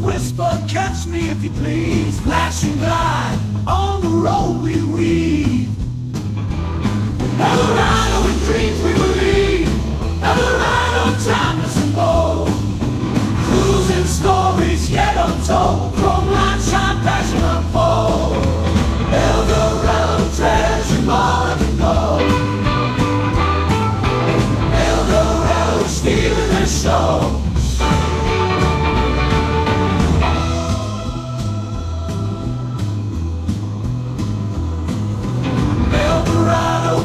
whisper, catch me if you please. Flashing light on the road we weave. Eldorado in dreams we believe. Eldorado, timeless and bold. Cruising stories yet untold. Chrome light shine, passion unfold. Eldorado, treasure more than gold. Eldorado, stealing the show.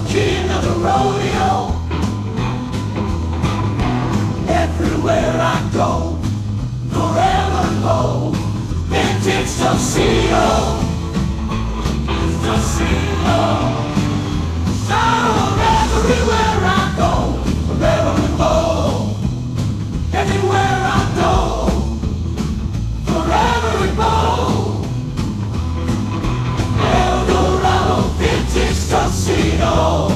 King of the rodeo. Everywhere I go, forever bold. Vintage tuxedo, tuxedo. So everywhere I go, forever bold. Everywhere I go, forever bold. Eldorado, vintage tuxedo.